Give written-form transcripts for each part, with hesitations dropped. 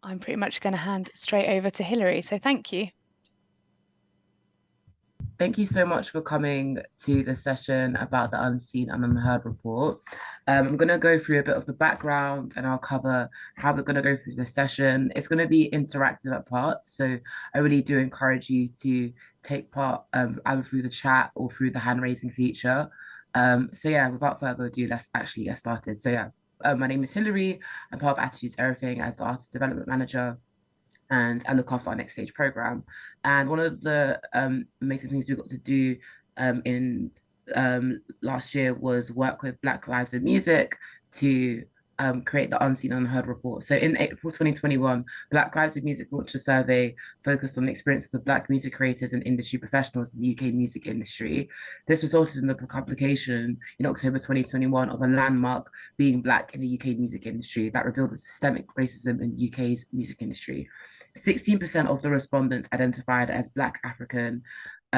I'm pretty much going to hand straight over to Hilary. So thank you. Thank you so much for coming to the session about the Unseen and Unheard report. I'm going to go through a bit of the background and I'll cover how we're going to go through the session. It's going to be interactive at parts, so I really do encourage you to take part either through the chat or through the hand raising feature. So yeah, without further ado, let's actually get started. So yeah, my name is Hilary. I'm part of Attitudes Everything as the Artist Development Manager, and I look after our next stage program. And one of the amazing things we got to do in last year was work with Black Lives in Music to create the Unseen and Unheard report. So in April 2021, Black Lives in Music launched a survey focused on the experiences of Black music creators and industry professionals in the UK music industry. This resulted in the publication in October 2021 of a landmark, Being Black in the UK music industry, that revealed the systemic racism in UK's music industry. 16% of the respondents identified as Black African,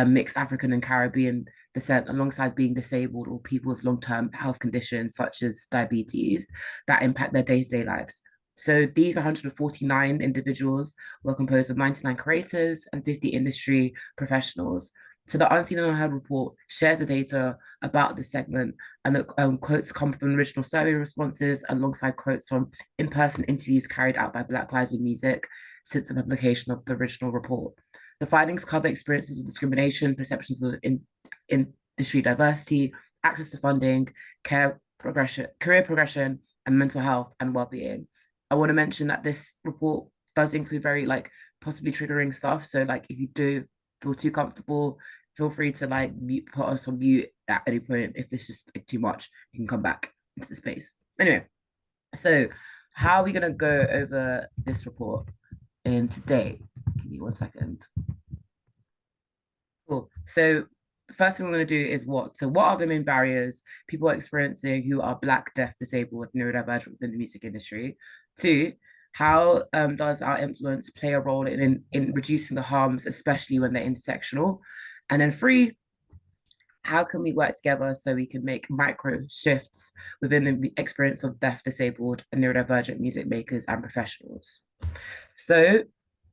mixed African and Caribbean descent, alongside being disabled or people with long-term health conditions such as diabetes that impact their day-to-day lives. So these 149 individuals were composed of 99 creators and 50 industry professionals. So the Unseen and Unheard report shares the data about this segment, and the quotes come from original survey responses alongside quotes from in-person interviews carried out by Black Lives in Music since the publication of the original report. The findings cover experiences of discrimination, perceptions of industry diversity, access to funding, career progression, and mental health and well-being. I want to mention that this report does include very possibly triggering stuff. So if you do feel too comfortable, feel free to put us on mute at any point. If it's just too much, you can come back into the space. Anyway, so how are we gonna go over this report in today? Give me 1 second. Cool. So the first thing we're going to do is what? So what are the main barriers people are experiencing who are Black, deaf, disabled, neurodivergent within the music industry? Two, how does our influence play a role in reducing the harms, especially when they're intersectional? And then three, how can we work together so we can make micro shifts within the experience of deaf, disabled, and neurodivergent music makers and professionals? So,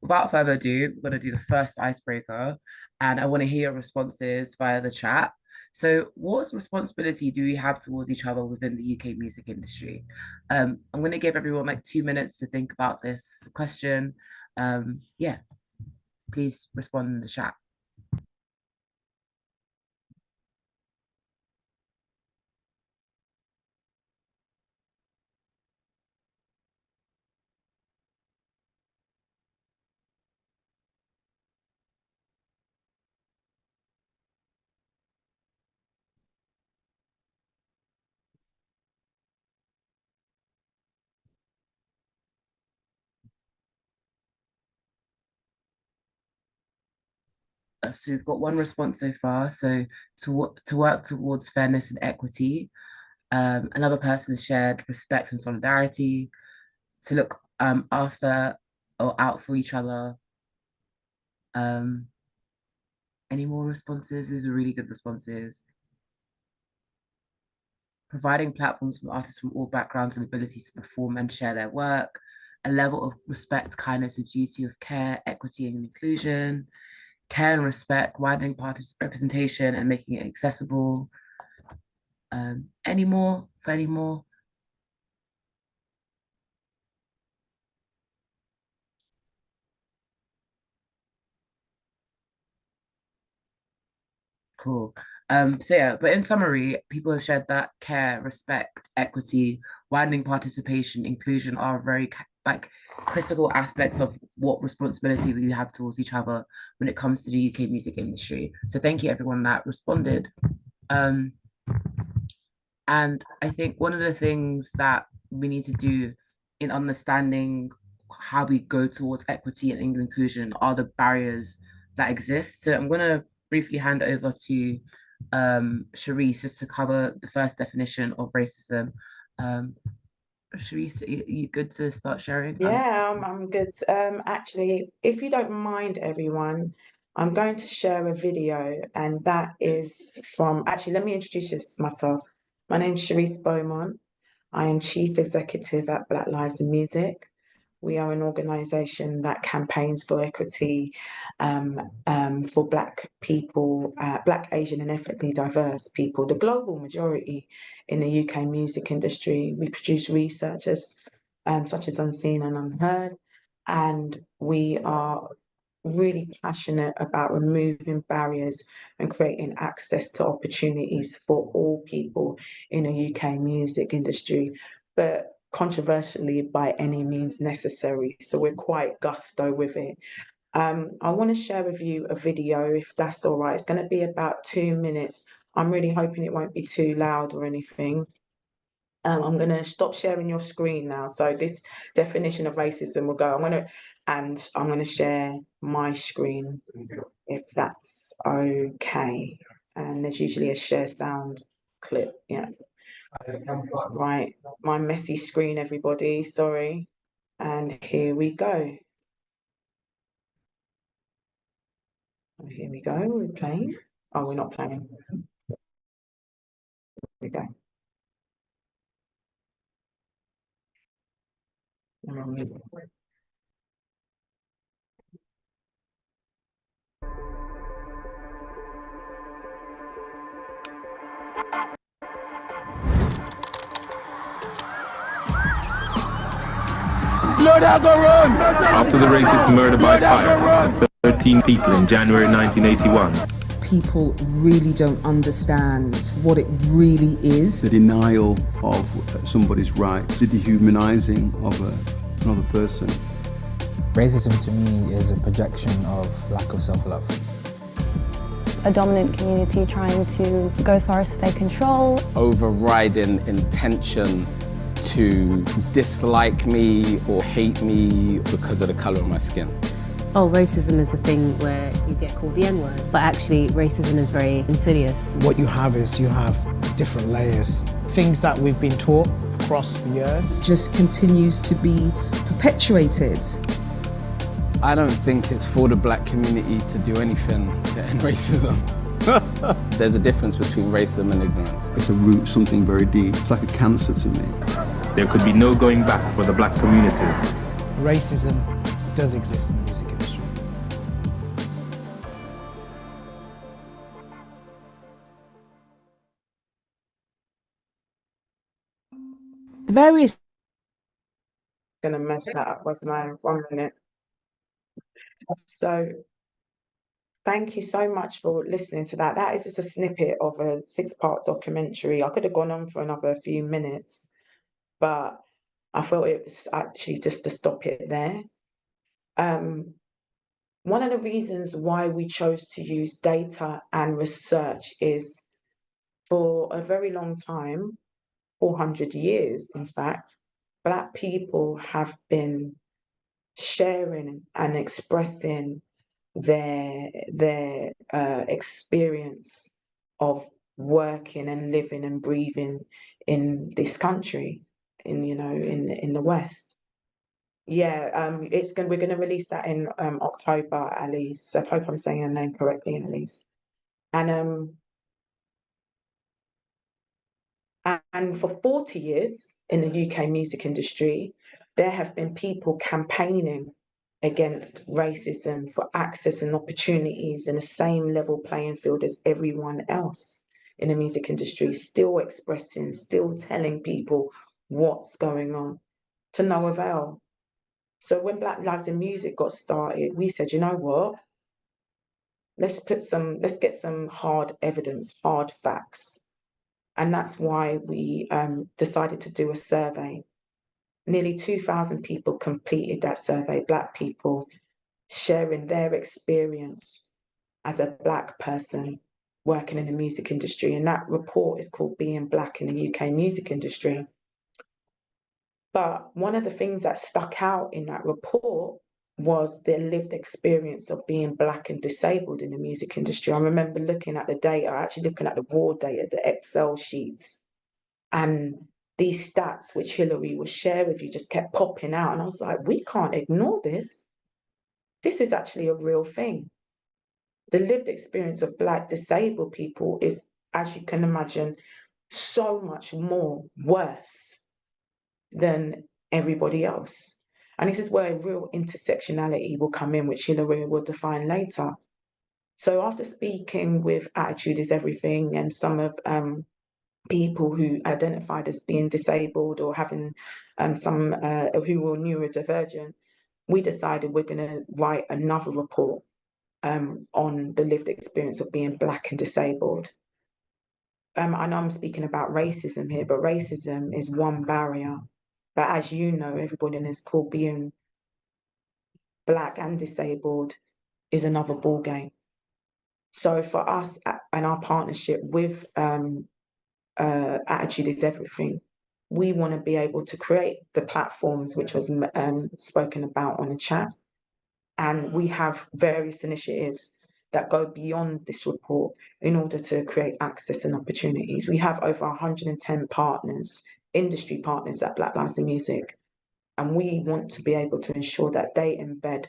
without further ado, we're going to do the first icebreaker, and I want to hear your responses via the chat. So, what responsibility do we have towards each other within the UK music industry? I'm going to give everyone 2 minutes to think about this question. Yeah, please respond in the chat. So we've got one response so far. So to work towards fairness and equity. Another person shared respect and solidarity, to look after or out for each other. Um, any more responses? These are really good responses. Providing platforms for artists from all backgrounds and abilities to perform and share their work. A level of respect, kindness, and duty of care, equity, and inclusion. Care and respect, widening party representation and making it accessible. Any more? For any more? Cool. So yeah, but in summary, people have shared that care, respect, equity, widening participation, inclusion are very critical aspects of what responsibility we have towards each other when it comes to the UK music industry. So thank you everyone that responded. Um, and I think one of the things that we need to do in understanding how we go towards equity and inclusion are the barriers that exist. So I'm going to briefly hand over to Charisse just to cover the first definition of racism. Charisse, are you good to start sharing? Yeah, I'm good. Actually, if you don't mind, everyone, I'm going to share a video, and that is from, actually, let me introduce myself. My name's Charisse Beaumont. I am Chief Executive at Black Lives in Music. We are an organisation that campaigns for equity for Black people, Black, Asian and ethnically diverse people, the global majority in the UK music industry. We produce researchers such as Unseen and Unheard, and we are really passionate about removing barriers and creating access to opportunities for all people in the UK music industry, but controversially by any means necessary. So we're quite gusto with it. I want to share with you a video, if that's all right. It's going to be about 2 minutes. I'm really hoping it won't be too loud or anything. I'm going to stop sharing your screen now. So this definition of racism will go. I'm going to share my screen, if that's okay. And there's usually a share sound clip. Yeah. Right. My messy screen, everybody. Sorry. And here we go. Here we go. We're playing. Oh, we're not playing. Here we go. After the racist murder by fire of 13 people in January 1981. People really don't understand what it really is. The denial of somebody's rights, the dehumanizing of another person. Racism to me is a projection of lack of self-love. A dominant community trying to go as far as to say control. Overriding intention to dislike me or hate me because of the colour of my skin. Oh, racism is a thing where you get called the N-word, but actually racism is very insidious. What you have is you have different layers. Things that we've been taught across the years. Just continues to be perpetuated. I don't think it's for the Black community to do anything to end racism. There's a difference between racism and ignorance. It's a root, something very deep. It's like a cancer to me. There could be no going back for the Black community. Racism does exist in the music industry. The various... Gonna mess that up with my 1 minute. So thank you so much for listening to that. That is just a snippet of a 6-part documentary. I could have gone on for another few minutes, but I felt it was actually just to stop it there. One of the reasons why we chose to use data and research is for a very long time, 400 years, in fact, Black people have been sharing and expressing their experience of working and living and breathing in this country, in the West. Yeah, we're gonna release that in October, Alice. I hope I'm saying your name correctly, Alice. And for 40 years in the UK music industry, there have been people campaigning against racism for access and opportunities in the same level playing field as everyone else in the music industry, still expressing, still telling people what's going on, to no avail. So when Black Lives in Music got started, we said, you know what? Let's get some hard evidence, hard facts. And that's why we decided to do a survey. Nearly 2,000 people completed that survey, Black people sharing their experience as a Black person working in the music industry. And that report is called Being Black in the UK Music Industry. But one of the things that stuck out in that report was their lived experience of being Black and disabled in the music industry. I remember looking at the data, actually looking at the raw data, the Excel sheets, and these stats which Hilary will share with you just kept popping out. And I was like, we can't ignore this. This is actually a real thing. The lived experience of Black disabled people is, as you can imagine, so much more worse than everybody else. And this is where real intersectionality will come in, which Hilary will define later. So after speaking with Attitude is Everything and some of people who identified as being disabled or having some who were neurodivergent, we decided we're going to write another report on the lived experience of being Black and disabled. I know I'm speaking about racism here, but racism is one barrier. But as you know, everybody in this call, being Black and disabled is another ball game. So for us and our partnership with Attitude is Everything, we want to be able to create the platforms which was spoken about on the chat. And we have various initiatives that go beyond this report in order to create access and opportunities. We have over 110 partners, industry partners at Black Lives in Music, and we want to be able to ensure that they embed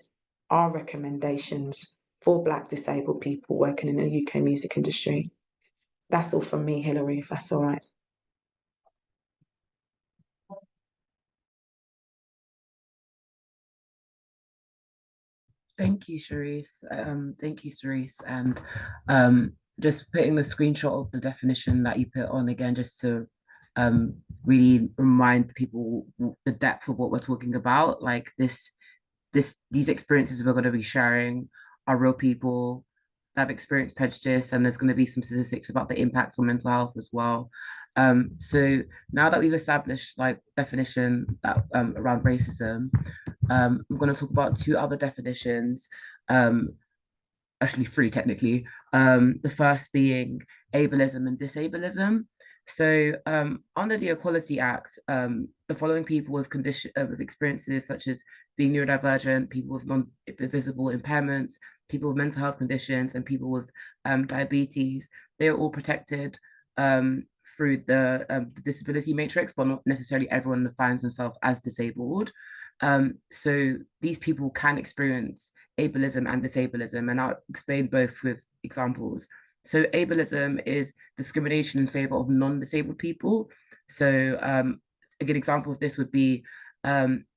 our recommendations for Black disabled people working in the UK music industry. That's all from me, Hilary, if that's all right. Thank you, Charisse. Thank you, Charisse. And just putting the screenshot of the definition that you put on again, just to really remind people the depth of what we're talking about. Like these experiences we're going to be sharing are real people that have experienced prejudice, and there's going to be some statistics about the impacts on mental health as well. So now that we've established like definition that around racism, I'm going to talk about two other definitions, actually three technically. The first being ableism and disableism. So under the Equality Act, the following people with with experiences such as being neurodivergent, people with non-visible impairments, people with mental health conditions, and people with diabetes, they are all protected through the disability matrix, but not necessarily everyone defines themselves as disabled. So these people can experience ableism and disableism, and I'll explain both with examples. So ableism is discrimination in favor of non-disabled people. So a good example of this would be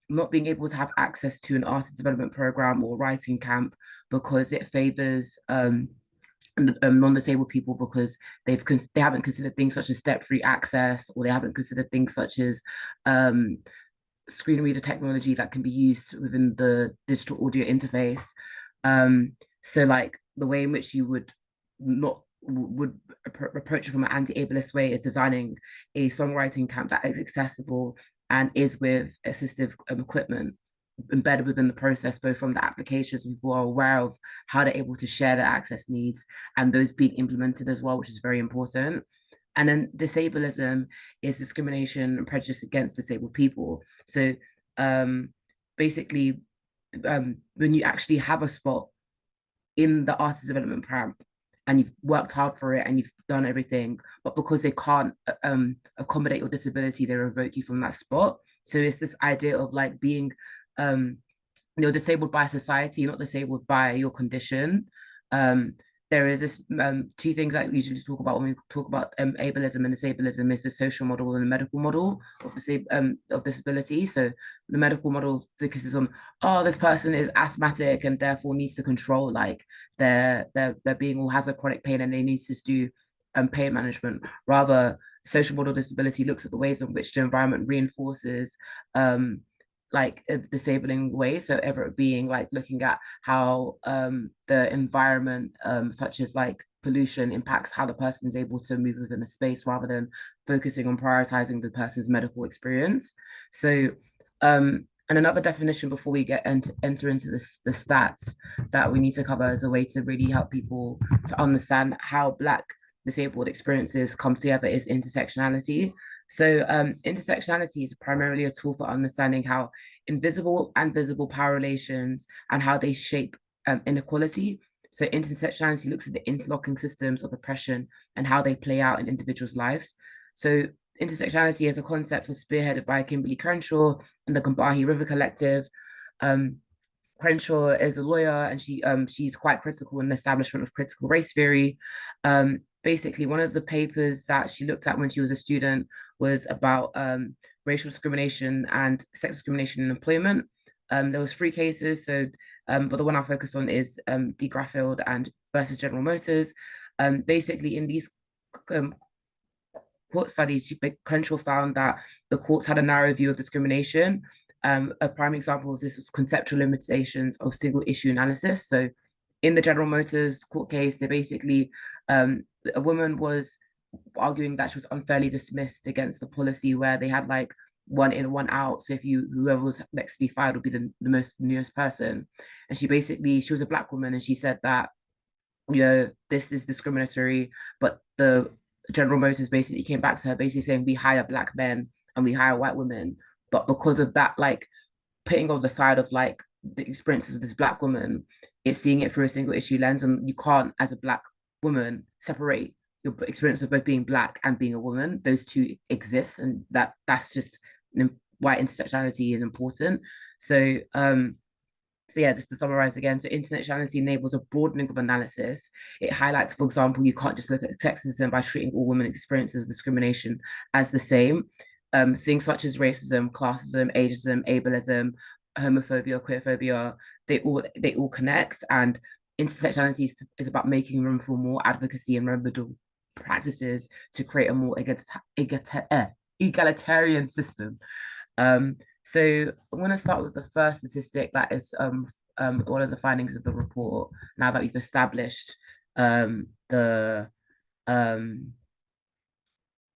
not being able to have access to an artist development program or writing camp because it favors non-disabled people because they haven't considered things such as step-free access, or they haven't considered things such as screen reader technology that can be used within the digital audio interface. So like the way in which you would approach it from an anti-ableist way is designing a songwriting camp that is accessible and is with assistive equipment embedded within the process, both from the applications, people are aware of how they're able to share their access needs, and those being implemented as well, which is very important. And then disableism is discrimination and prejudice against disabled people. So basically, when you actually have a spot in the artist development camp and you've worked hard for it and you've done everything, but because they can't accommodate your disability, they revoke you from that spot. So it's this idea of like being you're disabled by society, not disabled by your condition. There is this two things that we usually talk about when we talk about ableism and disableism is the social model and the medical model of disability. So the medical model focuses on, oh, this person is asthmatic and therefore needs to control like their being, or has a chronic pain and they need to do pain management. Rather, social model disability looks at the ways in which the environment reinforces like a disabling way. So ever being like looking at how the environment, such as like pollution, impacts how the person is able to move within a space, rather than focusing on prioritizing the person's medical experience. So and another definition before we enter into the stats that we need to cover as a way to really help people to understand how Black disabled experiences come together is intersectionality. So intersectionality is primarily a tool for understanding how invisible and visible power relations and how they shape inequality. So intersectionality looks at the interlocking systems of oppression and how they play out in individuals' lives. So intersectionality as a concept was spearheaded by Kimberly Crenshaw and the Combahee River Collective. Crenshaw is a lawyer, and she's quite critical in the establishment of critical race theory. Basically, one of the papers that she looked at when she was a student was about racial discrimination and sex discrimination in employment. There was 3 cases, so but the one I'll focus on is D. Graffield and versus General Motors. Basically, in these court studies, Crenshaw found that the courts had a narrow view of discrimination. A prime example of this was conceptual limitations of single issue analysis. So in the General Motors court case, they basically, a woman was arguing that she was unfairly dismissed against the policy where they had like 1 in, 1 out. So if whoever was next to be fired would be the most newest person. And she was a Black woman, and she said that, this is discriminatory, but the General Motors basically came back to her basically saying, we hire Black men and we hire white women. But because of that, like putting on the side of like the experiences of this Black woman, it's seeing it through a single issue lens, and you can't, as a Black woman, separate your experience of both being Black and being a woman. Those two exist, and that's just why intersectionality is important. So yeah, just to summarize again, so intersectionality enables a broadening of analysis. It highlights, for example, you can't just look at sexism by treating all women experiences of discrimination as the same. Things such as racism, classism, ageism, ableism, homophobia, queerphobia, they all connect. And intersectionality is about making room for more advocacy and remedial practices to create a more egalitarian system. So I'm going to start with the first statistic that is one of the findings of the report. Now that we've established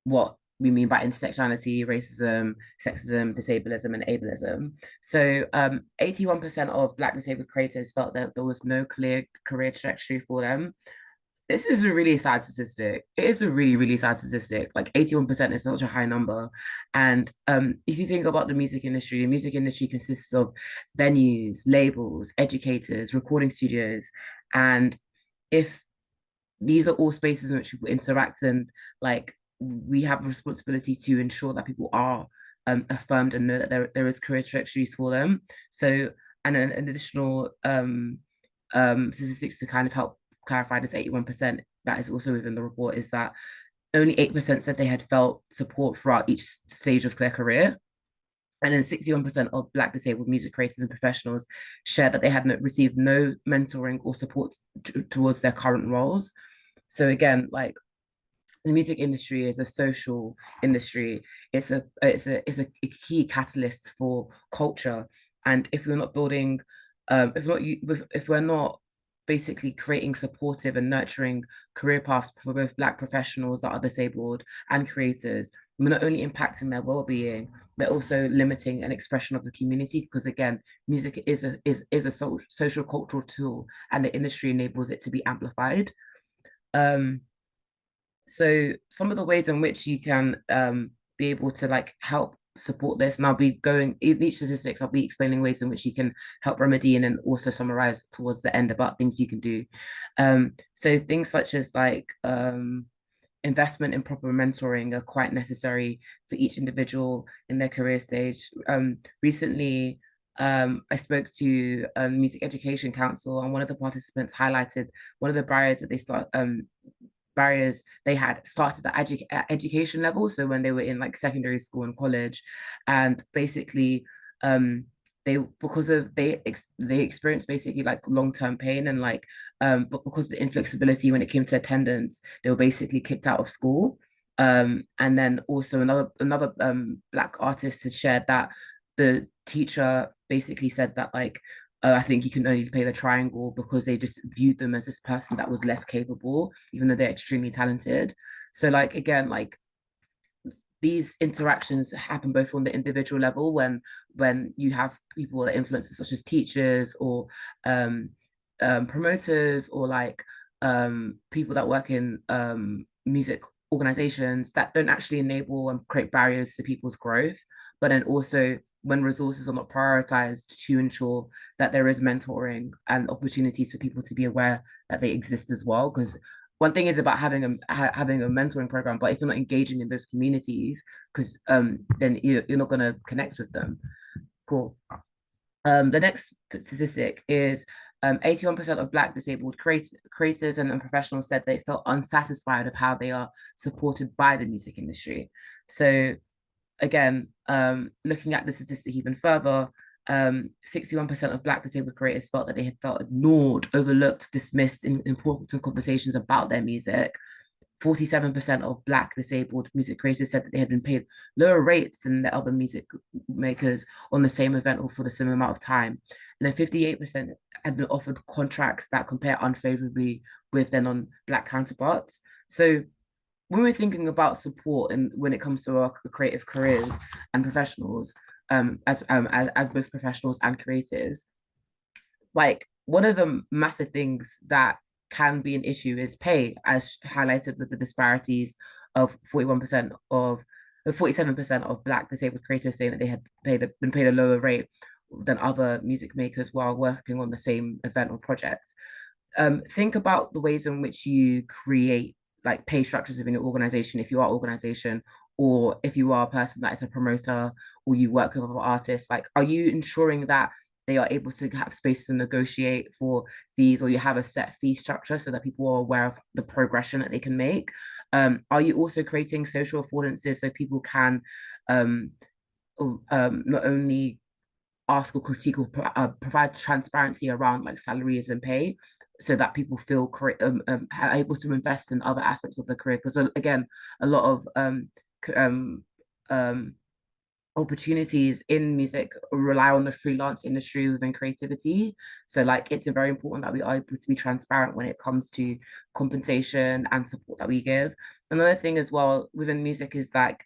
what we mean by intersectionality, racism, sexism, disableism, and ableism. So 81% of Black disabled creators felt that there was no clear career trajectory for them. This is a really sad statistic. It is a really, really sad statistic. Like 81% is such a high number. And if you think about the music industry consists of venues, labels, educators, recording studios. And if these are all spaces in which people interact, and like we have a responsibility to ensure that people are affirmed and know that there is career trajectories for them. So, and an additional statistics to kind of help clarify this 81% that is also within the report is that only 8% said they had felt support throughout each stage of their career. And then 61% of Black disabled music creators and professionals shared that they had received no mentoring or support towards their current roles. So again, like the music industry is a social industry. It's a key catalyst for culture. And if we're not building, if we're not basically creating supportive and nurturing career paths for both Black professionals that are disabled and creators, we're not only impacting their well-being, but also limiting an expression of the community. Because again, music is a social cultural tool, and the industry enables it to be amplified. So some of the ways in which you can be able to like help support this, and I'll be going in each statistics, I'll be explaining ways in which you can help remedy and then also summarize towards the end about things you can do. So things such as like investment in proper mentoring are quite necessary for each individual in their career stage. Recently, I spoke to Music Education Council, and one of the participants highlighted one of the barriers that they had started at education level, so when they were in like secondary school and college, and basically they experienced basically like long-term pain, and like but because of the inflexibility when it came to attendance, they were basically kicked out of school. And then also another Black artist had shared that the teacher basically said that like I think you can only play the triangle because they just viewed them as this person that was less capable, even though they're extremely talented. So like, again, like these interactions happen both on the individual level when you have people that influence such as teachers or promoters or like people that work in music organizations that don't actually enable and create barriers to people's growth, but then also when resources are not prioritized to ensure that there is mentoring and opportunities for people to be aware that they exist as well. Because one thing is about having a mentoring program, but if you're not engaging in those communities, because then you're not going to connect with them. Cool. The next statistic is 81% of Black disabled creators and professionals said they felt unsatisfied of how they are supported by the music industry. So again, looking at the statistic even further, 61% of Black disabled creators felt that they had felt ignored, overlooked, dismissed in important conversations about their music. 47% of Black disabled music creators said that they had been paid lower rates than the other music makers on the same event or for the same amount of time. And then 58% had been offered contracts that compare unfavorably with their non-Black counterparts. So when we're thinking about support and when it comes to our creative careers and professionals, as both professionals and creators, like one of the massive things that can be an issue is pay, as highlighted with the disparities of 41% of 47% of Black disabled creators saying that they had been paid a lower rate than other music makers while working on the same event or project. Think about the ways in which you create like pay structures within your organization, if you are organization, or if you are a person that is a promoter or you work with other artists. Like, are you ensuring that they are able to have space to negotiate for fees, or you have a set fee structure so that people are aware of the progression that they can make? Are you also creating social affordances so people can not only ask or critique or provide transparency around like salaries and pay, so that people feel are able to invest in other aspects of their career? Because again, a lot of opportunities in music rely on the freelance industry within creativity. So like it's very important that we are able to be transparent when it comes to compensation and support that we give. Another thing as well within music is like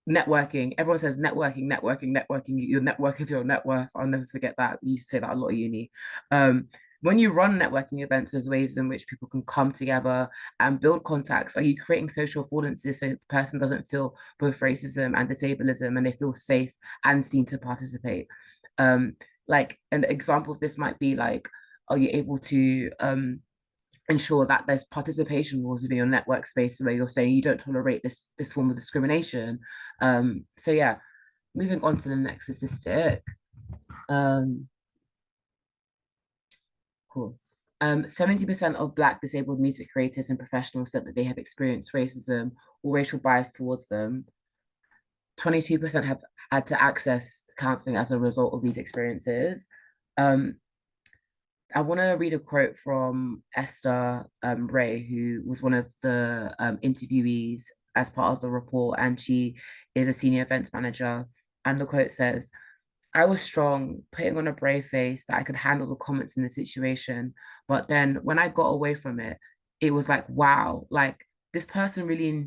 networking. Everyone says networking. You network with your net worth. I'll never forget that. We used to say that a lot at uni. When you run networking events, there's ways in which people can come together and build contacts. Are you creating social affordances so the person doesn't feel both racism and disableism and they feel safe and seen to participate? Like an example of this might be like, are you able to ensure that there's participation rules within your network space where you're saying you don't tolerate this form of discrimination? So yeah, moving on to the next statistic. Cool. 70% of Black disabled music creators and professionals said that they have experienced racism or racial bias towards them. 22% have had to access counseling as a result of these experiences. I want to read a quote from Esther Ray, who was one of the interviewees as part of the report, and she is a senior events manager. And the quote says, "I was strong, putting on a brave face that I could handle the comments in the situation. But then when I got away from it, it was like, wow, like this person really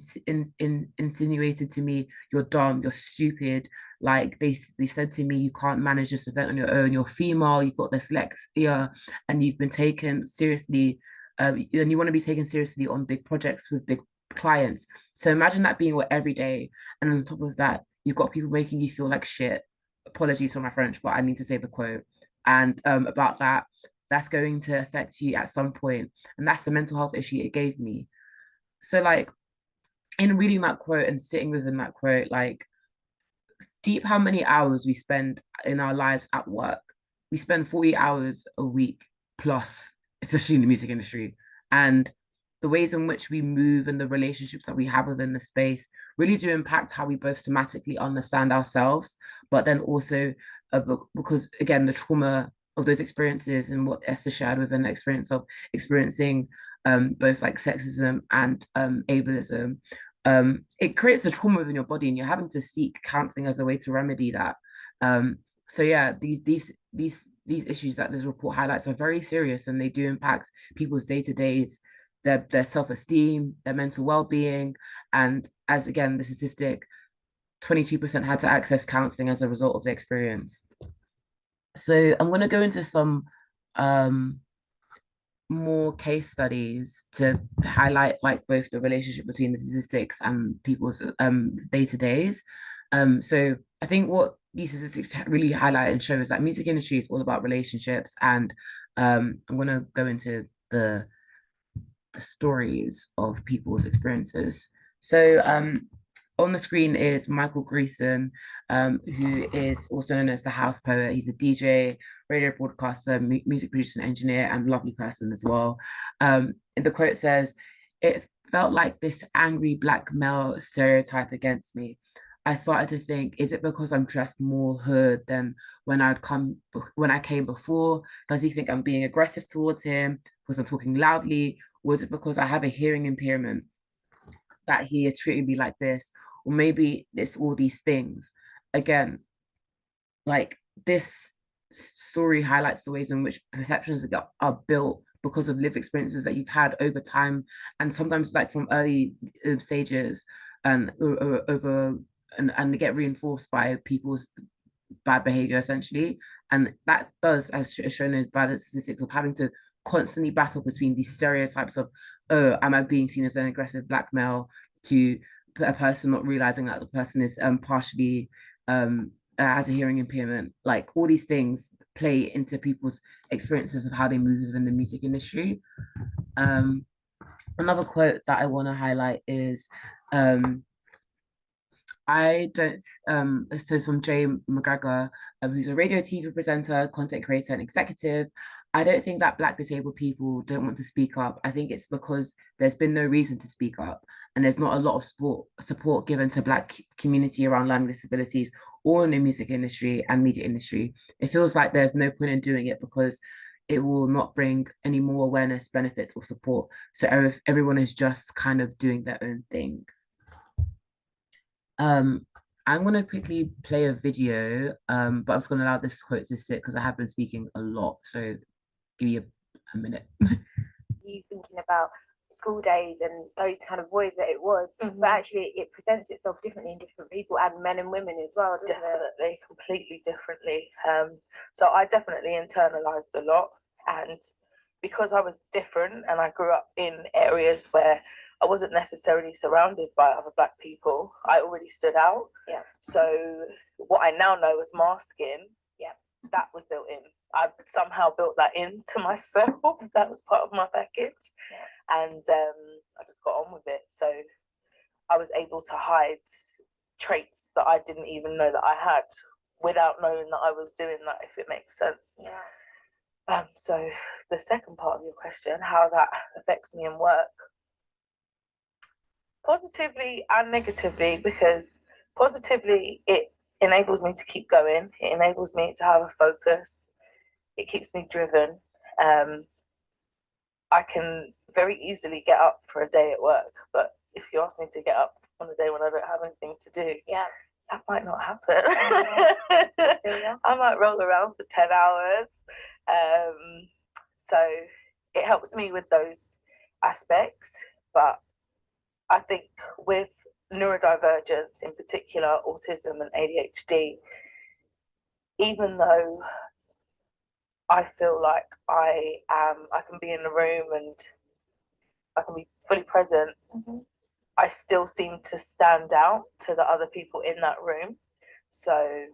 insinuated to me, you're dumb, you're stupid. Like they said to me, you can't manage this event on your own. You're female, you've got dyslexia, and you've been taken seriously, and you want to be taken seriously on big projects with big clients. So imagine that being your everyday. And on top of that, you've got people making you feel like shit. Apologies for my French, but I need to say the quote. And about that, that's going to affect you at some point. And that's the mental health issue it gave me. So like in reading that quote and sitting within that quote, like deep how many hours we spend in our lives at work. We spend 40 hours a week plus, especially in the music industry. And the ways in which we move and the relationships that we have within the space really do impact how we both somatically understand ourselves, but then also because again, the trauma of those experiences and what Esther shared within the experience of experiencing both like sexism and ableism, it creates a trauma within your body and you're having to seek counseling as a way to remedy that. So yeah, these issues that this report highlights are very serious and they do impact people's day-to-days, their self-esteem, their mental well-being. And as again, the statistic, 22% had to access counseling as a result of the experience. So I'm going to go into some more case studies to highlight like both the relationship between the statistics and people's day-to-days. So I think what these statistics really highlight and show is that music industry is all about relationships. And I'm going to go into the stories of people's experiences. So on the screen is Michael Greason, who is also known as the House Poet. He's a DJ, radio broadcaster, music producer and engineer, and lovely person as well. And the quote says, "It felt like this angry Black male stereotype against me. I started to think, is it because I'm dressed more hood than when I came before? Does he think I'm being aggressive towards him because I'm talking loudly? Or is it because I have a hearing impairment that he is treating me like this? Or maybe it's all these things. Again, like this story highlights the ways in which perceptions are built because of lived experiences that you've had over time, and sometimes like from early stages, and over and get reinforced by people's bad behavior essentially. And that does, as shown in bad statistics, of having to constantly battle between these stereotypes of, oh, am I being seen as an aggressive black male, to a person not realizing that the person is partially has a hearing impairment. Like all these things play into people's experiences of how they move within the music industry. Another quote that I want to highlight is I don't so it's from Jay McGregor, who's a radio TV presenter, content creator, and executive. I don't think that Black disabled people don't want to speak up. I think it's because there's been no reason to speak up, and there's not a lot of support given to Black community around learning disabilities or in the music industry and media industry. It feels like there's no point in doing it because it will not bring any more awareness, benefits, or support. So everyone is just kind of doing their own thing. I'm going to quickly play a video, but I'm just going to allow this quote to sit because I have been speaking a lot. So give me a minute. You thinking about school days and those kind of boys that it was, but actually it presents itself differently in different people, and men and women as well, doesn't it? Completely differently. So I definitely internalized a lot, and because I was different and I grew up in areas where I wasn't necessarily surrounded by other Black people, I already stood out. Yeah. So what I now know as masking, that was built in. I somehow built that into myself. That was part of my package. And I just got on with it. So I was able to hide traits that I didn't even know that I had without knowing that I was doing that, if it makes sense. Yeah. So the second part of your question, how that affects me in work, positively and negatively, because positively it enables me to keep going. It enables me to have a focus. It keeps me driven. I can very easily get up for a day at work, but if you ask me to get up on a day when I don't have anything to do, that might not happen. I might roll around for 10 hours. So it helps me with those aspects, but I think with neurodivergence, in particular autism and ADHD, even though I feel like I can be in the room and I can be fully present, I still seem to stand out to the other people in that room. So,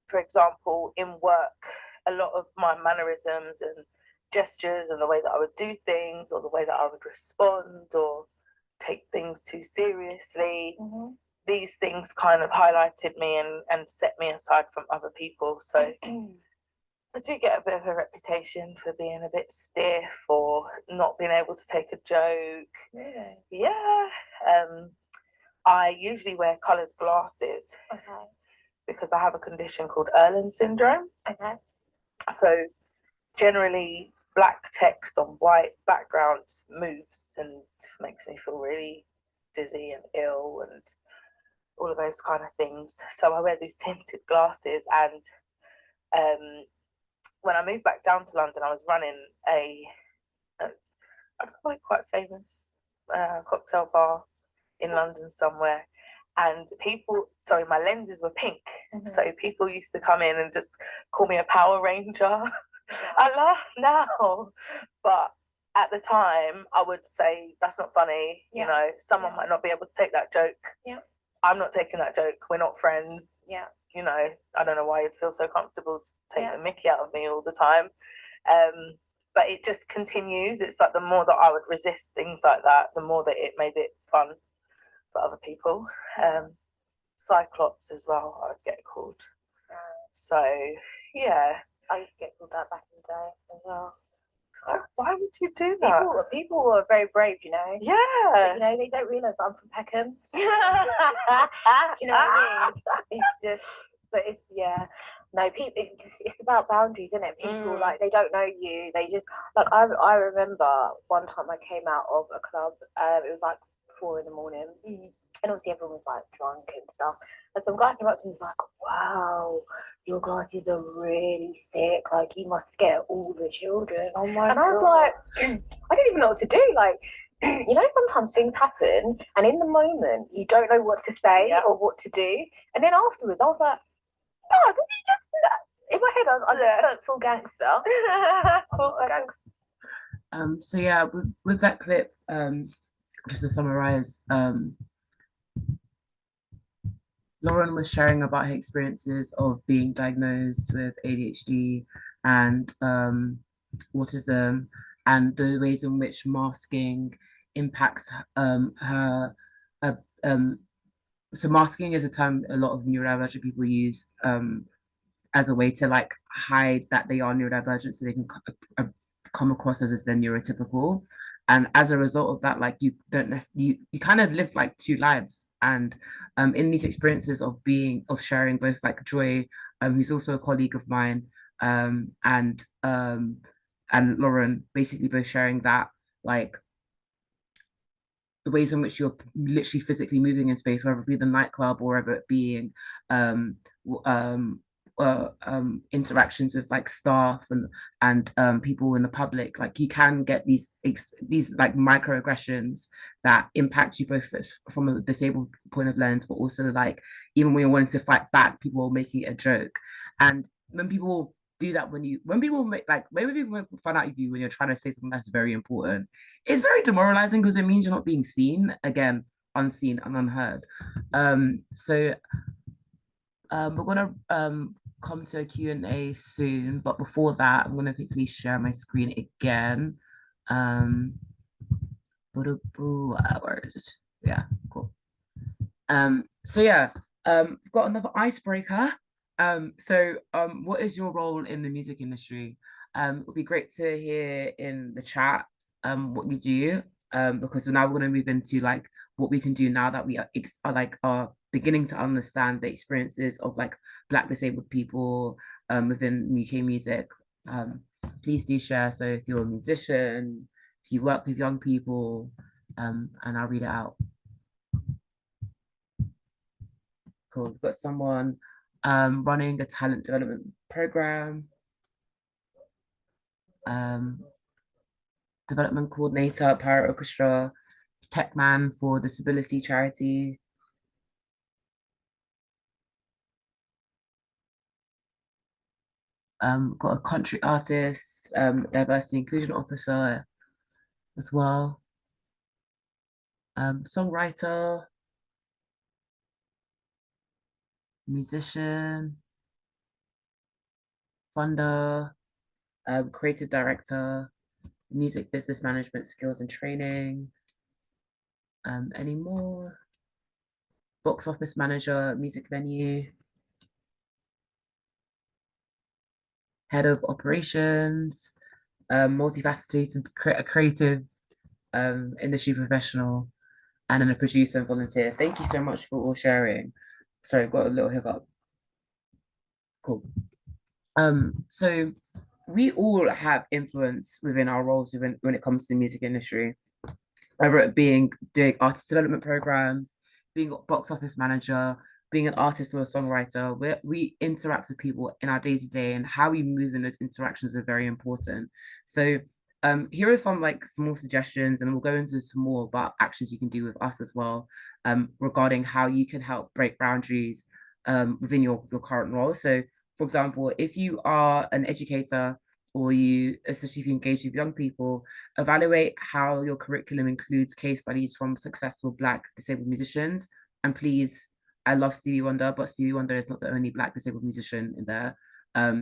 for example, in work, a lot of my mannerisms and gestures and the way that I would do things, or the way that I would respond or take things too seriously, these things kind of highlighted me and set me aside from other people. So I do get a bit of a reputation for being a bit stiff or not being able to take a joke. Really? Yeah. I usually wear coloured glasses because I have a condition called Erlen syndrome. So generally, Black text on white background moves and makes me feel really dizzy and ill and all of those kind of things. So I wear these tinted glasses, and when I moved back down to London, I was running I'd call it quite famous cocktail bar in London somewhere, and my lenses were pink, so people used to come in and just call me a Power Ranger. I laugh now, but at the time I would say that's not funny. You know, someone might not be able to take that joke. I'm not taking that joke. We're not friends. You know, I don't know why you'd feel so comfortable to take the mickey out of me all the time. But it just continues. It's like the more that I would resist things like that, the more that it made it fun for other people. Cyclops as well, I would get called. So yeah. I used to get called that back in the day as well. Why would you do that? People were very brave, you know. Yeah. You know, they don't realise I'm from Peckham. Do you know what I mean? It's just, but it's, yeah. No, people. It's about boundaries, isn't it? People like they don't know you. They just like I remember one time I came out of a club. It was like 4 a.m, and obviously everyone was like drunk and stuff. And some guy came up to me and was like, "Wow, your glasses are really thick. Like you must scare all the children." Oh my And I was like, I didn't even know what to do. Like, you know, sometimes things happen, and in the moment you don't know what to say or what to do. And then afterwards, I was like, "Oh, did you just?" In my head, I just felt full gangster. Full gangster. So yeah, with that clip, just to summarize, Lauren was sharing about her experiences of being diagnosed with ADHD and autism, and the ways in which masking impacts her. So masking is a term a lot of neurodivergent people use as a way to like hide that they are neurodivergent, so they can come across as if they're neurotypical. And as a result of that, like you kind of live like two lives. And in these experiences of sharing both like Joy, who's also a colleague of mine, and Lauren, basically both sharing that like the ways in which you're literally physically moving in space, whether it be the nightclub or whether it being interactions with like staff and people in the public, like you can get these like microaggressions that impact you both from a disabled point of lens, but also like even when you're wanting to fight back, people are making it a joke. And when people do that, when people find out you when you're trying to say something that's very important, it's very demoralizing because it means you're not being seen. Again, unseen and unheard. So we're gonna come to a Q&A soon, but before that, I'm gonna quickly share my screen again. Where is it? Yeah, cool. So yeah, we've got another icebreaker. What is your role in the music industry? It would be great to hear in the chat what you do, because now we're going to move into like what we can do now that we are beginning to understand the experiences of like Black disabled people within UK music. Please do share. So if you're a musician, if you work with young people, and I'll read it out. Cool. We've got someone running a talent development program, development coordinator at Pirate Orchestra, tech man for disability charity. Got a country artist, diversity inclusion officer as well, songwriter, musician, funder, creative director, music business management skills and training. Any more? Box office manager, music venue, head of operations, multifaceted creative industry professional, and then a producer and volunteer. Thank you so much for all sharing. Sorry, I've got a little hiccup. Cool. So we all have influence within our roles when it comes to the music industry, whether it being doing artist development programs, being a box office manager, being an artist or a songwriter. We interact with people in our day-to-day, and how we move in those interactions are very important. So here are some like small suggestions, and we'll go into some more about actions you can do with us as well, regarding how you can help break boundaries within your current role. So for example, if you are an educator, or especially if you engage with young people, evaluate how your curriculum includes case studies from successful Black disabled musicians. And please, I love Stevie Wonder, but Stevie Wonder is not the only Black disabled musician in there.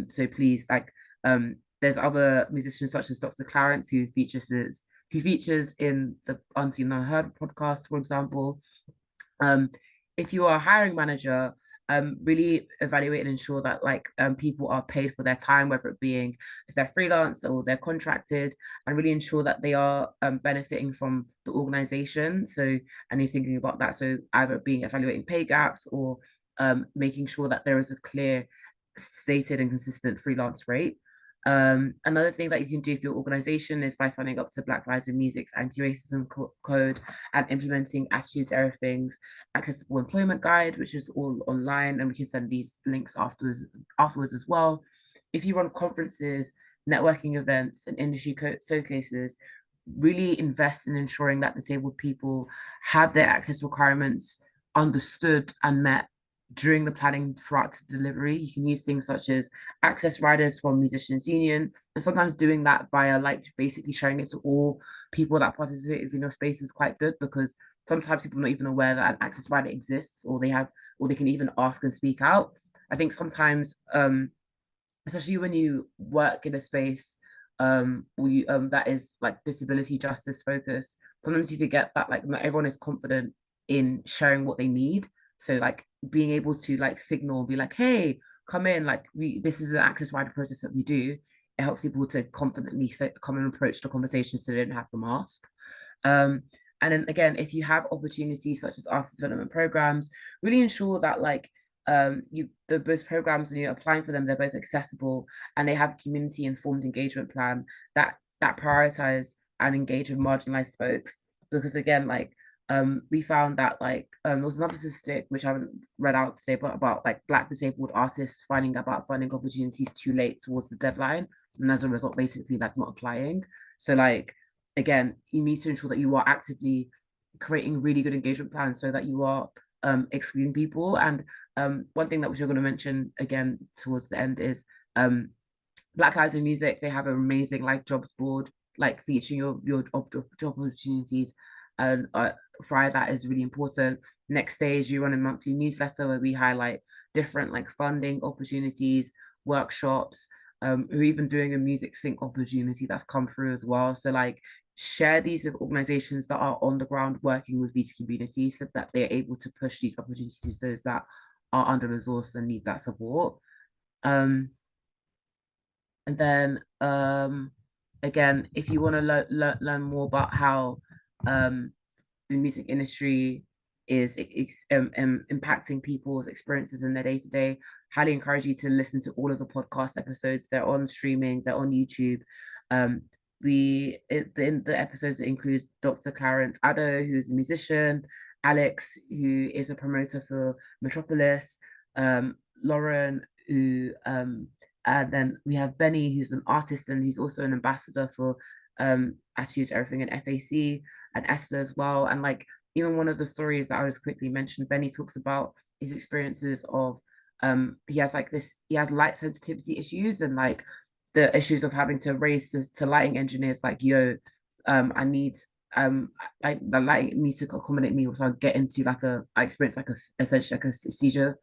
So please, there's other musicians such as Dr. Clarence, who features in the Unseen and Unheard podcast, for example. If you are a hiring manager, really evaluate and ensure that like people are paid for their time, whether it being if they're freelance or they're contracted, and really ensure that they are benefiting from the organization. So, and you're thinking about that. So either being evaluating pay gaps or making sure that there is a clear, stated and consistent freelance rate. Another thing that you can do for your organization is by signing up to Black Lives in Music's anti-racism code and implementing Attitudes to Everything's accessible employment guide, which is all online, and we can send these links afterwards as well. If you run conferences, networking events, and industry showcases, really invest in ensuring that disabled people have their access requirements understood and met during the planning throughout to delivery. You can use things such as access riders from Musicians Union, and sometimes doing that via like basically sharing it to all people that participate within your space is quite good, because sometimes people are not even aware that an access rider exists, or they can even ask and speak out. I think sometimes, especially when you work in a space that is like disability justice focused, sometimes you forget that like not everyone is confident in sharing what they need. So like being able to like signal and be like, hey, come in, like this is an access rider process that we do. It helps people to confidently come and approach the conversation so they don't have to mask. And then again, if you have opportunities such as artist development programs, really ensure that like those programs, when you're applying for them, they're both accessible and they have a community informed engagement plan that prioritize and engage with marginalized folks. Because again, like we found that like there was another statistic which I haven't read out today, but about like Black disabled artists finding opportunities too late towards the deadline, and as a result basically like not applying. So like again, you need to ensure that you are actively creating really good engagement plans so that you are excluding people. And one thing that we're going to mention again towards the end is Black Lives in Music. They have an amazing like jobs board, like featuring your job opportunities, and Friday that is really important. Next Stage, you run a monthly newsletter where we highlight different like funding opportunities, workshops. We're even doing a music sync opportunity that's come through as well. So like share these with organizations that are on the ground working with these communities so that they're able to push these opportunities to those that are under-resourced and need that support. And then again, if you want to learn more about how the music industry is impacting people's experiences in their day-to-day, highly encourage you to listen to all of the podcast episodes. They're on streaming, they're on YouTube. In the episodes, it includes Dr. Clarence Addo, who's a musician, Alex, who is a promoter for Metropolis, Lauren, who and then we have Benny, who's an artist and he's also an ambassador for Attitudes to Everything and FAC, and Esther as well. And like even one of the stories that I was quickly mentioned, Benny talks about his experiences of he has light sensitivity issues, and like the issues of having to raise to lighting engineers like, yo, I need like the lighting needs to accommodate me, so I get into like I experience like essentially like a seizure.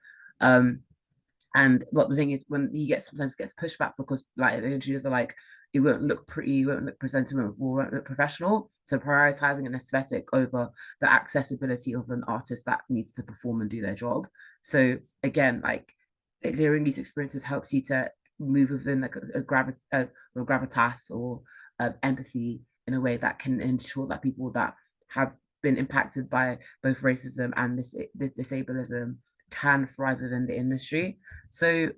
And what the thing is, when he sometimes gets pushback because like the engineers are like, it won't look pretty, it won't look presentable, won't look professional. So prioritizing an aesthetic over the accessibility of an artist that needs to perform and do their job. So again, like hearing these experiences helps you to move within like a gravitas or empathy in a way that can ensure that people that have been impacted by both racism and this disableism can thrive within the industry. So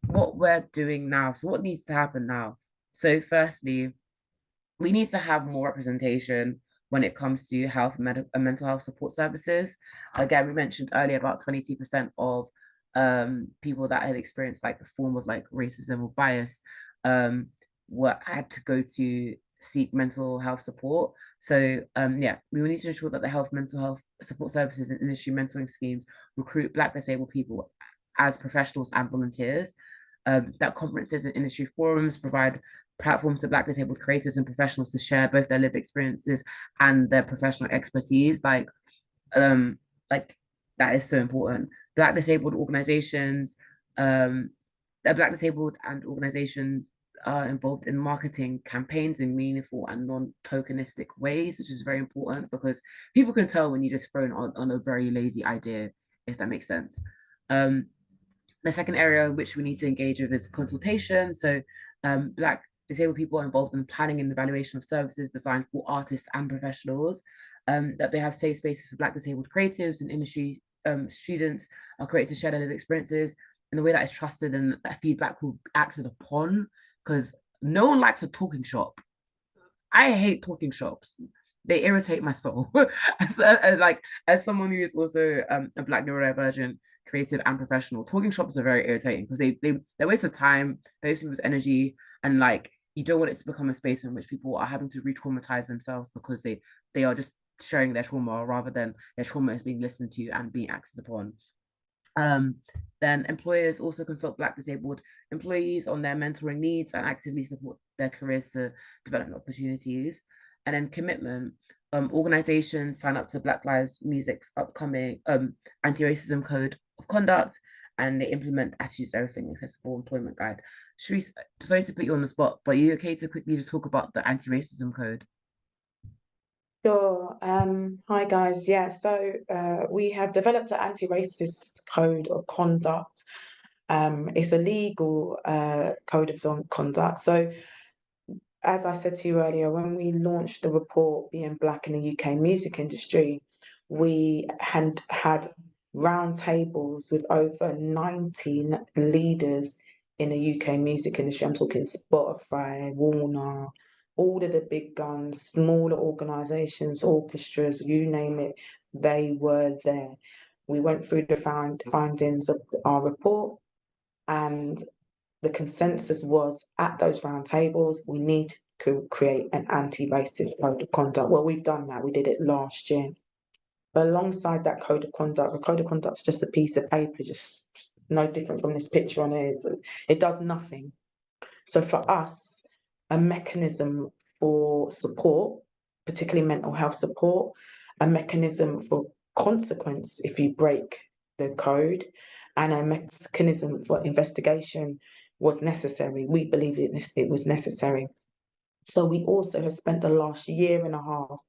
what we're doing now, so what needs to happen now? So firstly, we need to have more representation when it comes to health and mental health support services. Again, we mentioned earlier about 22% of people that had experienced like a form of like racism or bias had to go to seek mental health support. So yeah, we need to ensure that the mental health support services and industry mentoring schemes recruit Black disabled people as professionals and volunteers. That conferences and industry forums provide platforms to Black disabled creators and professionals to share both their lived experiences and their professional expertise. Like that is so important. Black disabled organizations, Black disabled and organizations are involved in marketing campaigns in meaningful and non-tokenistic ways, which is very important because people can tell when you're just thrown on a very lazy idea, if that makes sense. The second area which we need to engage with is consultation. So Black disabled people are involved in planning and evaluation of services designed for artists and professionals, that they have safe spaces for Black disabled creatives and industry students are created to share their lived experiences in a way that is trusted and that feedback will be acted upon, because no one likes a talking shop. I hate talking shops. They irritate my soul. as someone who is also a Black neurodivergent creative and professional, talking shops are very irritating because they're waste of time, they waste people's energy, and like you don't want it to become a space in which people are having to re-traumatize themselves because they are just sharing their trauma rather than their trauma is being listened to and being acted upon. Then employers also consult Black disabled employees on their mentoring needs and actively support their careers to development opportunities. And then commitment, organizations sign up to Black Lives Music's upcoming anti-racism code of conduct, and they implement attitudes to everything accessible employment guide. Sharice, sorry to put you on the spot, but are you okay to quickly just talk about the anti-racism code? Sure. Hi guys. Yeah, so we have developed an anti-racist code of conduct. It's a legal code of conduct. So as I said to you earlier, when we launched the report, Being Black in the UK Music Industry, we had roundtables with over 19 leaders in the UK music industry. I'm talking Spotify, Warner, all of the big guns, smaller organisations, orchestras, you name it, they were there. We went through the findings of our report, and the consensus was at those roundtables, we need to create an anti-racist code of conduct. Well, we've done that. We did it last year. But alongside that code of conduct, the code of conduct is just a piece of paper, just no different from this picture on it. It does nothing. So for us, a mechanism for support, particularly mental health support, a mechanism for consequence if you break the code, and a mechanism for investigation was necessary. We believe it was necessary. So we also have spent the last year and a half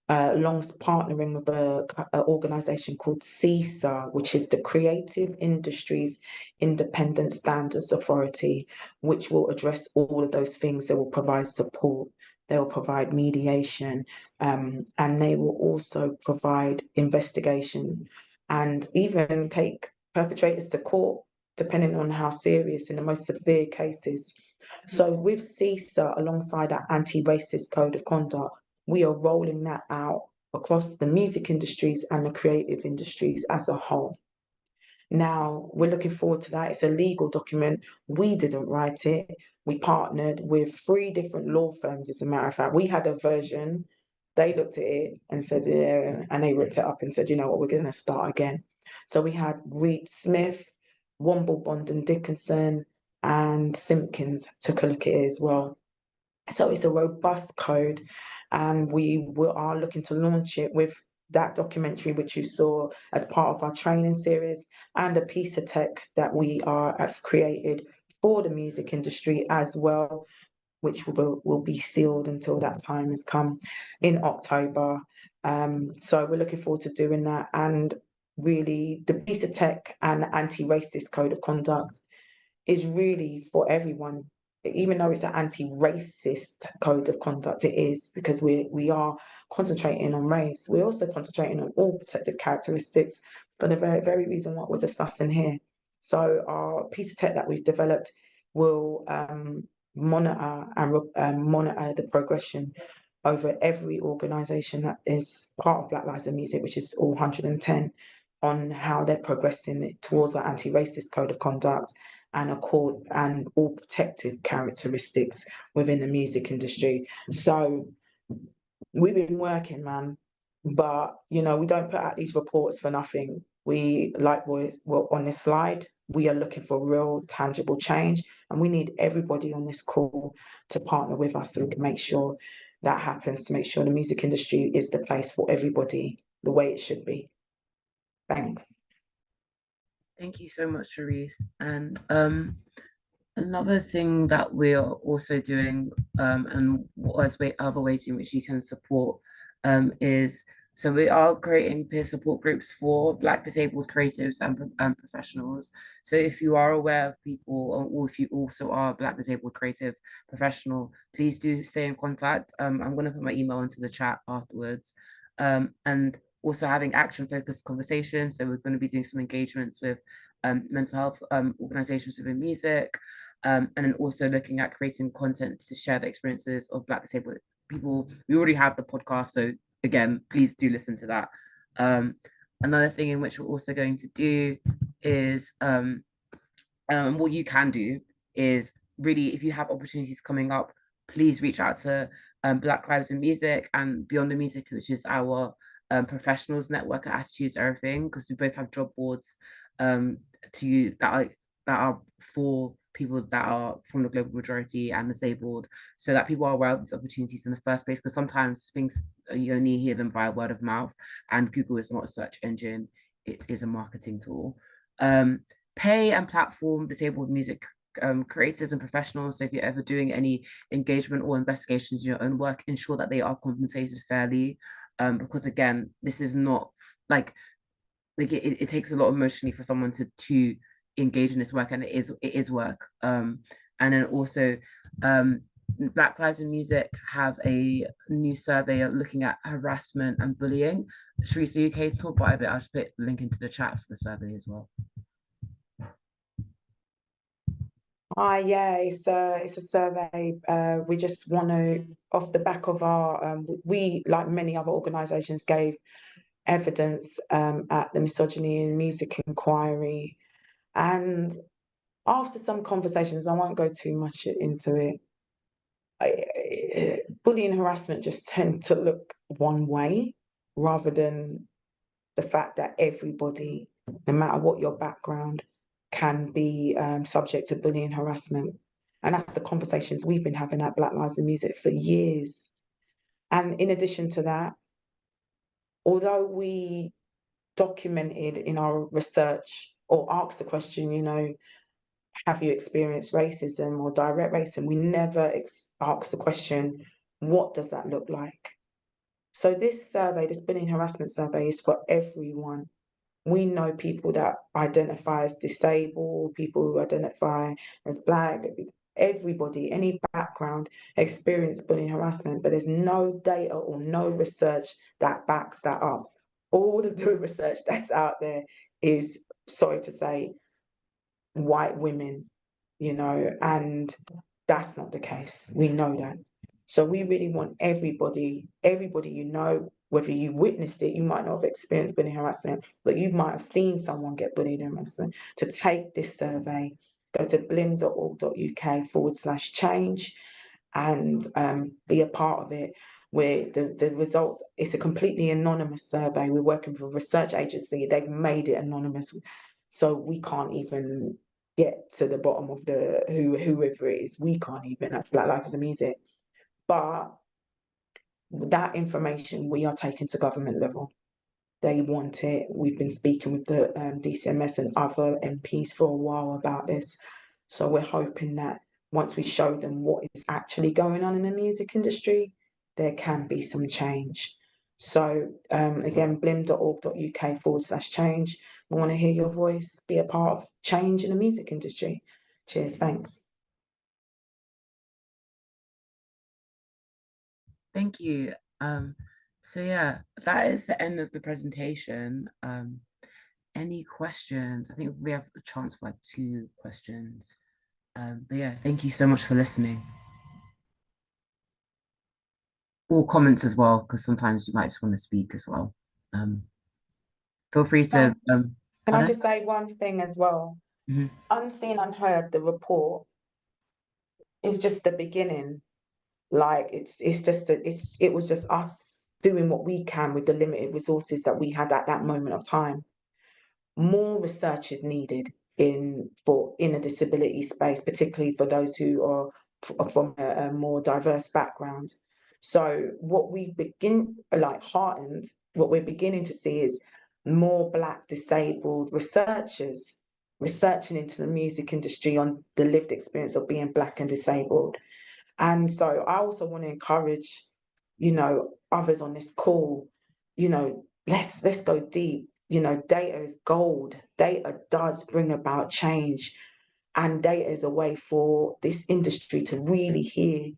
partnering with an organisation called CISA, which is the Creative Industries Independent Standards Authority, which will address all of those things. They will provide support, they will provide mediation, and they will also provide investigation and even take perpetrators to court, depending on how serious in the most severe cases. So with CISA, alongside our anti-racist code of conduct, we are rolling that out across the music industries and the creative industries as a whole. Now, we're looking forward to that. It's a legal document. We didn't write it. We partnered with 3 different law firms, as a matter of fact. We had a version. They looked at it and said, yeah, and they ripped it up and said, you know what, we're going to start again. So we had Reed Smith, Womble, Bond and Dickinson, and Simpkins took a look at it as well. So it's a robust code, and we are looking to launch it with that documentary which you saw as part of our training series, and a piece of tech that we have created for the music industry as well, which will be sealed until that time has come in October. So we're looking forward to doing that. And really, the piece of tech and anti-racist code of conduct is really for everyone. Even though it's an anti-racist code of conduct, it is, because we are concentrating on race. We're also concentrating on all protected characteristics for the very, very reason what we're discussing here. So our piece of tech that we've developed will monitor the progression over every organisation that is part of Black Lives in Music, which is all 110, on how they're progressing towards our anti-racist code of conduct and all protective characteristics within the music industry. So we've been working, man, but we don't put out these reports for nothing. We, like we're on this slide, we are looking for real tangible change, and we need everybody on this call to partner with us so we can make sure that happens, to make sure the music industry is the place for everybody the way it should be. Thanks. Thank you so much, Sharice. And another thing that we are also doing, and other ways in which you can support, is So we are creating peer support groups for Black disabled creatives and professionals. So if you are aware of people, or if you also are a Black disabled creative professional, please do stay in contact. I'm going to put my email into the chat afterwards. And also having action-focused conversations. So we're going to be doing some engagements with mental health organizations within music, and then also looking at creating content to share the experiences of Black disabled people. We already have the podcast, so again, please do listen to that. Another thing in which we're also going to do is what you can do is really, if you have opportunities coming up, please reach out to Black Lives in Music and Beyond the Music, which is our professionals network at Attitudes Everything, because we both have job boards that are for people that are from the global majority and disabled, so that people are aware of these opportunities in the first place, because sometimes things, you only hear them via word of mouth, and Google is not a search engine, it is a marketing tool. Pay and platform disabled music creators and professionals. So if you're ever doing any engagement or investigations in your own work, ensure that they are compensated fairly, because again, this is not like it takes a lot emotionally for someone to engage in this work, and it is work. And then also Black Lives in Music have a new survey looking at harassment and bullying. Teresa, you okay to talk about it a bit? I'll just put the link into the chat for the survey as well. Yeah, it's a survey. We just want to, off the back of our, we, like many other organisations, gave evidence at the Misogyny in Music inquiry. And after some conversations, I won't go too much into it, bullying and harassment just tend to look one way, rather than the fact that everybody, no matter what your background, can be subject to bullying and harassment. And that's the conversations we've been having at Black Lives in Music for years. And in addition to that, although we documented in our research or asked the question, you know, have you experienced racism or direct racism? We never asked the question, what does that look like? So this survey, this bullying harassment survey, is for everyone. We know people that identify as disabled, people who identify as Black, everybody, any background, experience bullying harassment, but there's no data or no research that backs that up. All of the research that's out there is, sorry to say, white women, you know, and that's not the case. We know that. So we really want everybody, you know, whether you witnessed it, you might not have experienced bullying harassment, but you might have seen someone get bullied and harassment, to take this survey. Go to blim.org.uk/change and be a part of it, where the results, it's a completely anonymous survey. We're working with a research agency, they've made it anonymous, so we can't even get to the bottom of the whoever it is. We can't even, that's Black Lives in Music. But that information we are taking to government level. They want it. We've been speaking with the DCMS and other MPs for a while about this. So we're hoping that once we show them what is actually going on in the music industry, there can be some change. So again, blim.org.uk/change. We want to hear your voice, be a part of change in the music industry. Cheers, thanks. Thank you. So yeah, that is the end of the presentation. Any questions? I think we have a chance for like 2 questions. But yeah, thank you so much for listening. Or comments as well, because sometimes you might just want to speak as well. Feel free to. Can I just say one thing as well? Mm-hmm. Unseen, Unheard, the report is just the beginning. Like it was just us doing what we can with the limited resources that we had at that moment of time. More research is needed in a disability space, particularly for those who are from a more diverse background. So what we're beginning to see is more Black disabled researchers researching into the music industry on the lived experience of being Black and disabled. And so I also want to encourage, you know, others on this call you know, let's go deep. You know, data is gold. Data does bring about change, and data is a way for this industry to really hear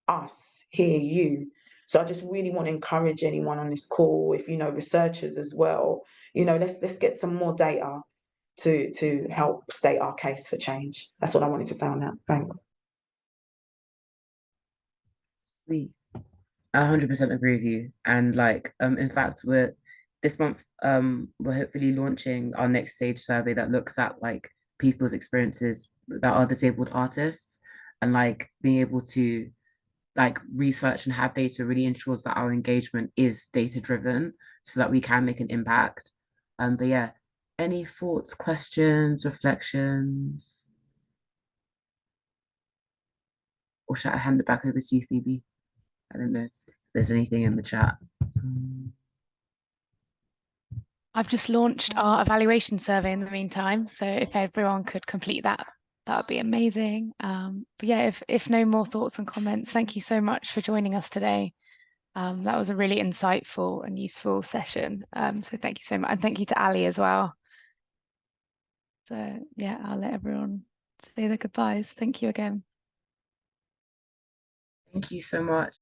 us, hear you. So I just really want to encourage anyone on this call, if you know researchers as well, you know, let's get some more data to help state our case for change. That's what I wanted to say on that. Thanks. Sweet. I 100% agree with you. And like, in fact, this month, we're hopefully launching our next stage survey that looks at like people's experiences that are disabled artists, and like being able to like research and have data really ensures that our engagement is data driven so that we can make an impact. But yeah, any thoughts, questions, reflections? Or should I hand it back over to you, Phoebe? I don't know if there's anything in the chat. I've just launched our evaluation survey in the meantime, so if everyone could complete that, that would be amazing. But yeah, if no more thoughts and comments, thank you so much for joining us today. That was a really insightful and useful session. So thank you so much, and thank you to Ali as well. So yeah, I'll let everyone say their goodbyes. Thank you again. Thank you so much.